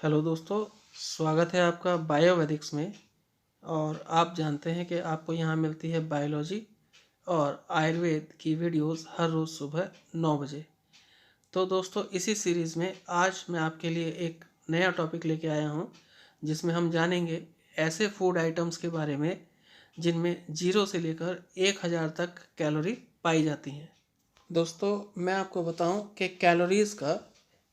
Hello दोस्तों, स्वागत है आपका बायोवेदिक्स में। और आप जानते हैं कि आपको यहाँ मिलती है बायोलॉजी और आयुर्वेद की वीडियोस हर रोज़ सुबह 9 बजे। तो दोस्तों, इसी सीरीज़ में आज मैं आपके लिए एक नया टॉपिक लेके आया हूँ, जिसमें हम जानेंगे ऐसे फूड आइटम्स के बारे में जिनमें 0 से लेकर 1000 तक कैलोरी पाई जाती हैं। दोस्तों, मैं आपको बताऊं कि कैलोरीज़ का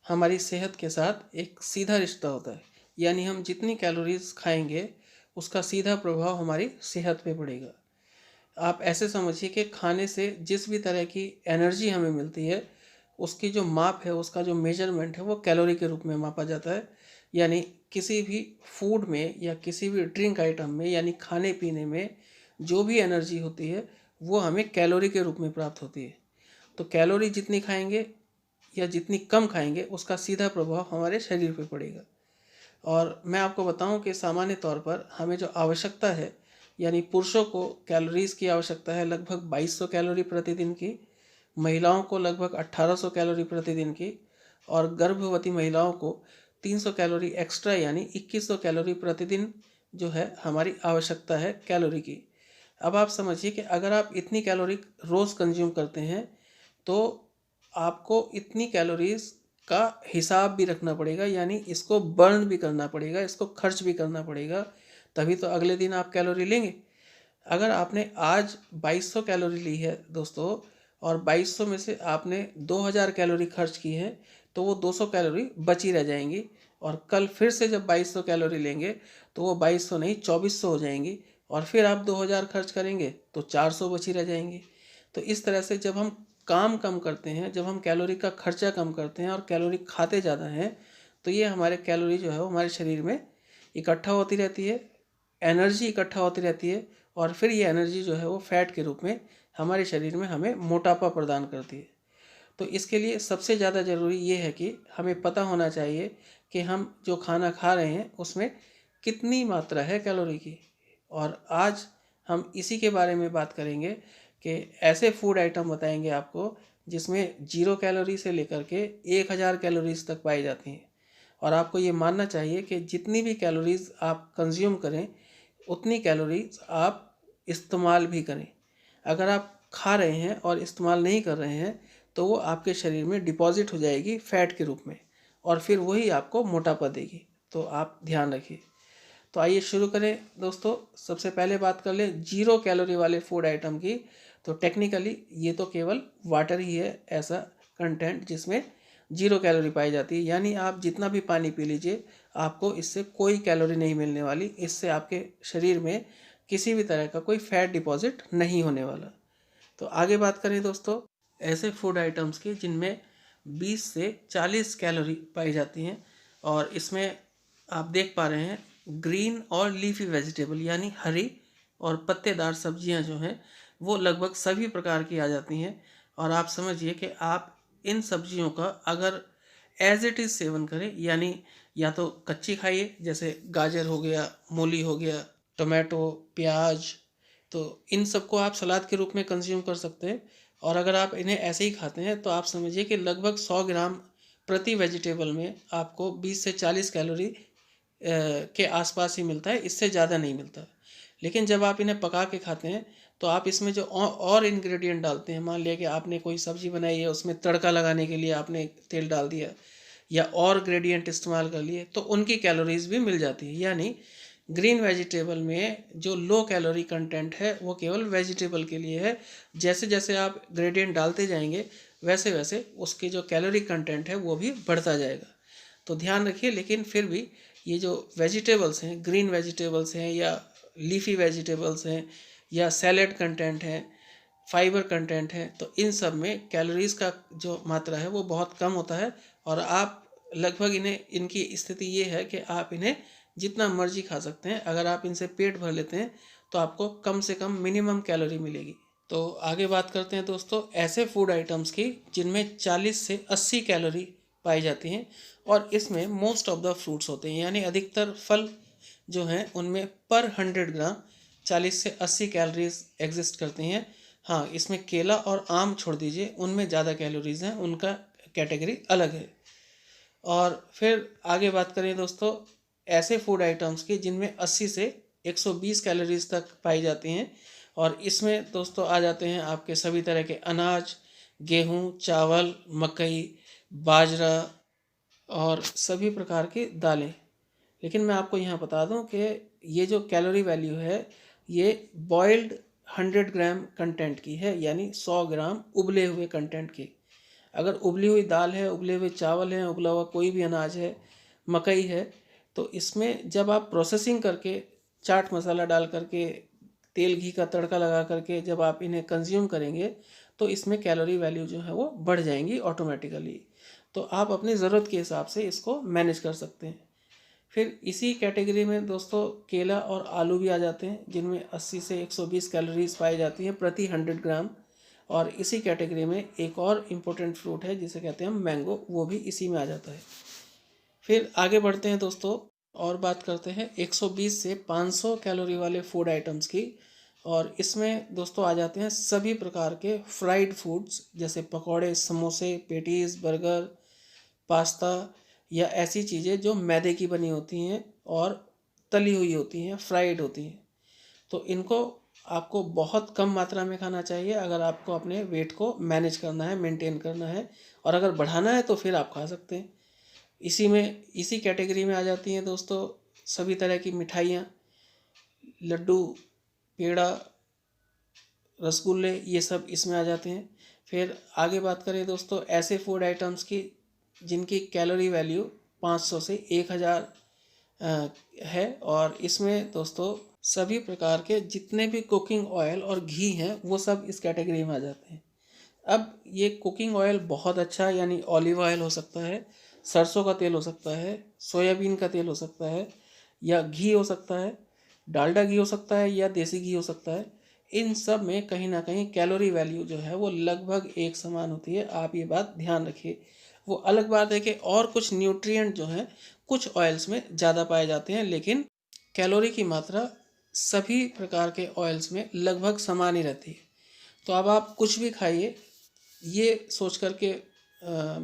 हमारी सेहत के साथ एक सीधा रिश्ता होता है। यानी हम जितनी कैलोरीज़ खाएंगे उसका सीधा प्रभाव हमारी सेहत पे पड़ेगा। आप ऐसे समझिए कि खाने से जिस भी तरह की एनर्जी हमें मिलती है उसकी जो माप है, उसका जो मेजरमेंट है, वो कैलोरी के रूप में मापा जाता है। यानी किसी भी फूड में या किसी भी ड्रिंक आइटम में यानी खाने पीने में जो भी एनर्जी होती है वो हमें कैलोरी के रूप में प्राप्त होती है। तो कैलोरी जितनी खाएंगे या जितनी कम खाएंगे उसका सीधा प्रभाव हमारे शरीर पे पड़ेगा। और मैं आपको बताऊं कि सामान्य तौर पर हमें जो आवश्यकता है, यानी पुरुषों को कैलोरीज़ की आवश्यकता है लगभग 2200 कैलोरी प्रतिदिन की, महिलाओं को लगभग 1800 कैलोरी प्रतिदिन की, और गर्भवती महिलाओं को 300 कैलोरी एक्स्ट्रा यानी 2100 कैलोरी प्रतिदिन जो है हमारी आवश्यकता है कैलोरी की। अब आप समझिए कि अगर आप इतनी कैलोरी रोज़ कंज्यूम करते हैं तो आपको इतनी कैलोरीज का हिसाब भी रखना पड़ेगा, यानी इसको बर्न भी करना पड़ेगा, इसको खर्च भी करना पड़ेगा, तभी तो अगले दिन आप कैलोरी लेंगे। अगर आपने आज 2200 कैलोरी ली है दोस्तों, और 2200 में से आपने 2000 कैलोरी खर्च की है, तो वो 200 कैलोरी बची रह जाएंगी। और कल फिर से जब 2200 कैलोरी लेंगे तो वो 2200 नहीं 2400 हो जाएंगी। और फिर आप 2000 खर्च करेंगे तो 400 बची रह जाएंगी। तो इस तरह से जब हम काम कम करते हैं, जब हम कैलोरी का खर्चा कम करते हैं और कैलोरी खाते ज़्यादा हैं, तो ये हमारे कैलोरी जो है वो हमारे शरीर में इकट्ठा होती रहती है, एनर्जी इकट्ठा होती रहती है, और फिर ये एनर्जी जो है वो फैट के रूप में हमारे शरीर में हमें मोटापा प्रदान करती है। तो इसके लिए सबसे ज़्यादा ज़रूरी ये है कि हमें पता होना चाहिए कि हम जो खाना खा रहे हैं उसमें कितनी मात्रा है कैलोरी की। और आज हम इसी के बारे में बात करेंगे कि ऐसे फूड आइटम बताएंगे आपको जिसमें 0 कैलोरी से लेकर के 1000 कैलोरीज तक पाई जाती हैं। और आपको ये मानना चाहिए कि जितनी भी कैलोरीज आप कंज्यूम करें उतनी कैलोरीज आप इस्तेमाल भी करें। अगर आप खा रहे हैं और इस्तेमाल नहीं कर रहे हैं तो वो आपके शरीर में डिपॉजिट हो जाएगी फैट के रूप में, और फिर वही आपको मोटापा देगी। तो आप ध्यान रखिए। तो आइए शुरू करें दोस्तों। सबसे पहले बात कर लें 0 कैलोरी वाले फूड आइटम की। तो टेक्निकली ये तो केवल वाटर ही है ऐसा कंटेंट जिसमें 0 कैलोरी पाई जाती है। यानी आप जितना भी पानी पी लीजिए आपको इससे कोई कैलोरी नहीं मिलने वाली, इससे आपके शरीर में किसी भी तरह का कोई फैट डिपॉजिट नहीं होने वाला। तो आगे बात करें दोस्तों ऐसे फूड आइटम्स की जिनमें 20 से 40 कैलोरी पाई जाती हैं। और इसमें आप देख पा रहे हैं ग्रीन और लीफी वेजिटेबल यानी हरी और पत्तेदार सब्जियां जो हैं वो लगभग सभी प्रकार की आ जाती हैं। और आप समझिए कि आप इन सब्जियों का अगर एज इट इज़ सेवन करें, यानी या तो कच्ची खाइए, जैसे गाजर हो गया, मूली हो गया, टोमेटो, प्याज, तो इन सबको आप सलाद के रूप में कंज्यूम कर सकते हैं। और अगर आप इन्हें ऐसे ही खाते हैं तो आप समझिए कि लगभग 100 ग्राम प्रति वेजिटेबल में आपको 20 से 40 कैलोरी के आसपास ही मिलता है, इससे ज़्यादा नहीं मिलता। लेकिन जब आप इन्हें पका के खाते हैं तो आप इसमें जो और इंग्रेडिएंट डालते हैं, मान लिया कि आपने कोई सब्जी बनाई है, उसमें तड़का लगाने के लिए आपने तेल डाल दिया या और ग्रेडिएंट इस्तेमाल कर लिए, तो उनकी कैलोरीज भी मिल जाती है। यानी ग्रीन वेजिटेबल में जो लो कैलोरी कंटेंट है वो केवल वेजिटेबल के लिए है। जैसे जैसे आप ग्रेडिएंट डालते जाएंगे वैसे वैसे उसकी जो कैलोरी कंटेंट है वो भी बढ़ता जाएगा। तो ध्यान रखिए। लेकिन फिर भी ये जो वेजिटेबल्स हैं, ग्रीन वेजिटेबल्स हैं या लीफी वेजिटेबल्स हैं या सैलेड कंटेंट है, फाइबर कंटेंट है, तो इन सब में कैलोरीज का जो मात्रा है वो बहुत कम होता है। और आप लगभग इन्हें, इनकी स्थिति ये है कि आप इन्हें जितना मर्जी खा सकते हैं। अगर आप इनसे पेट भर लेते हैं तो आपको कम से कम मिनिमम कैलोरी मिलेगी। तो आगे बात करते हैं दोस्तों ऐसे फूड आइटम्स की जिनमें 40 से 80 कैलोरी पाई जाती हैं। और इसमें मोस्ट ऑफ द फ्रूट्स होते हैं, यानी अधिकतर फल जो हैं उनमें पर 100 ग्राम 40 से 80 कैलोरीज एग्जिस्ट करती हैं। हाँ, इसमें केला और आम छोड़ दीजिए, उनमें ज़्यादा कैलोरीज हैं, उनका कैटेगरी अलग है। और फिर आगे बात करें दोस्तों ऐसे फूड आइटम्स की जिनमें 80 से 120 कैलोरीज तक पाई जाती हैं, और इसमें दोस्तों आ जाते हैं आपके सभी तरह के अनाज, गेहूँ, चावल, मकई, बाजरा और सभी प्रकार की दालें। लेकिन मैं आपको यहाँ बता दूं कि ये जो कैलोरी वैल्यू है ये बॉइल्ड 100 ग्राम कंटेंट की है, यानी 100 ग्राम उबले हुए कंटेंट की। अगर उबली हुई दाल है, उबले हुए चावल हैं, उबला हुआ कोई भी अनाज है, मकई है, तो इसमें जब आप प्रोसेसिंग करके चाट मसाला डाल करके तेल घी का तड़का लगा करके जब आप इन्हें कंज्यूम करेंगे तो इसमें कैलोरी वैल्यू जो है वो बढ़ जाएंगी ऑटोमेटिकली। तो आप अपनी ज़रूरत के हिसाब से इसको मैनेज कर सकते हैं। फिर इसी कैटेगरी में दोस्तों केला और आलू भी आ जाते हैं, जिनमें 80 से 120 कैलोरीज पाई जाती हैं प्रति 100 ग्राम। और इसी कैटेगरी में एक और इम्पोर्टेंट फ्रूट है जिसे कहते हैं हम मैंगो, वो भी इसी में आ जाता है। फिर आगे बढ़ते हैं दोस्तों और बात करते हैं 120 से 500 कैलोरी वाले फूड आइटम्स की। और इसमें दोस्तों आ जाते हैं सभी प्रकार के फ्राइड फूड्स, जैसे पकौड़े, समोसे, पेटीज, बर्गर, पास्ता, या ऐसी चीज़ें जो मैदे की बनी होती हैं और तली हुई होती हैं, फ्राइड होती हैं। तो इनको आपको बहुत कम मात्रा में खाना चाहिए अगर आपको अपने वेट को मैनेज करना है, मेंटेन करना है, और अगर बढ़ाना है तो फिर आप खा सकते हैं। इसी कैटेगरी में आ जाती हैं दोस्तों सभी तरह की मिठाइयाँ, लड्डू, पेड़ा, रसगुल्ले, ये सब इसमें आ जाते हैं। फिर आगे बात करें दोस्तों ऐसे फूड आइटम्स की जिनकी कैलोरी वैल्यू 500 से 1000 है, और इसमें दोस्तों सभी प्रकार के जितने भी कुकिंग ऑयल और घी हैं वो सब इस कैटेगरी में आ जाते हैं। अब ये कुकिंग ऑयल बहुत अच्छा, यानी ऑलिव ऑयल हो सकता है, सरसों का तेल हो सकता है, सोयाबीन का तेल हो सकता है, या घी हो सकता है, डालडा घी हो सकता है, या देसी घी हो सकता है। इन सब में कहीं ना कहीं कैलोरी वैल्यू जो है वो लगभग एक समान होती है, आप ये बात ध्यान रखिए। वो अलग बात है कि और कुछ न्यूट्रिएंट जो हैं कुछ ऑयल्स में ज़्यादा पाए जाते हैं, लेकिन कैलोरी की मात्रा सभी प्रकार के ऑयल्स में लगभग समान ही रहती है। तो अब आप कुछ भी खाइए, ये सोच कर के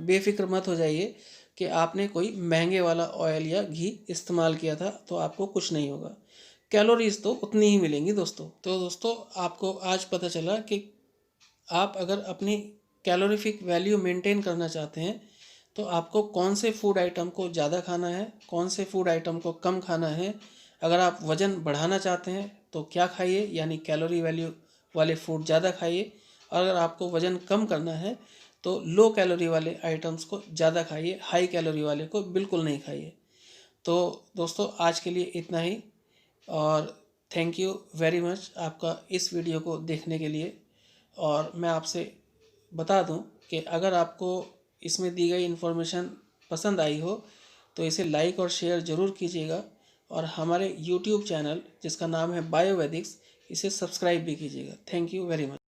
बेफिक्र मत हो जाइए कि आपने कोई महंगे वाला ऑयल या घी इस्तेमाल किया था तो आपको कुछ नहीं होगा, कैलोरीज तो उतनी ही मिलेंगी दोस्तों। तो दोस्तों आपको आज पता चला कि आप अगर अपनी कैलोरीफिक वैल्यू मेंटेन करना चाहते हैं तो आपको कौन से फूड आइटम को ज़्यादा खाना है, कौन से फूड आइटम को कम खाना है। अगर आप वज़न बढ़ाना चाहते हैं तो क्या खाइए, यानी कैलोरी वैल्यू वाले फूड ज़्यादा खाइए। और अगर आपको वज़न कम करना है तो लो कैलोरी वाले आइटम्स को ज़्यादा खाइए, हाई कैलोरी वाले को बिल्कुल नहीं खाइए। तो दोस्तों आज के लिए इतना ही, और थैंक यू वेरी मच आपका इस वीडियो को देखने के लिए। और मैं आपसे बता दूं कि अगर आपको इसमें दी गई इन्फॉर्मेशन पसंद आई हो तो इसे लाइक और शेयर ज़रूर कीजिएगा, और हमारे यूट्यूब चैनल जिसका नाम है बायोवैदिक्स, इसे सब्सक्राइब भी कीजिएगा। Thank you very much.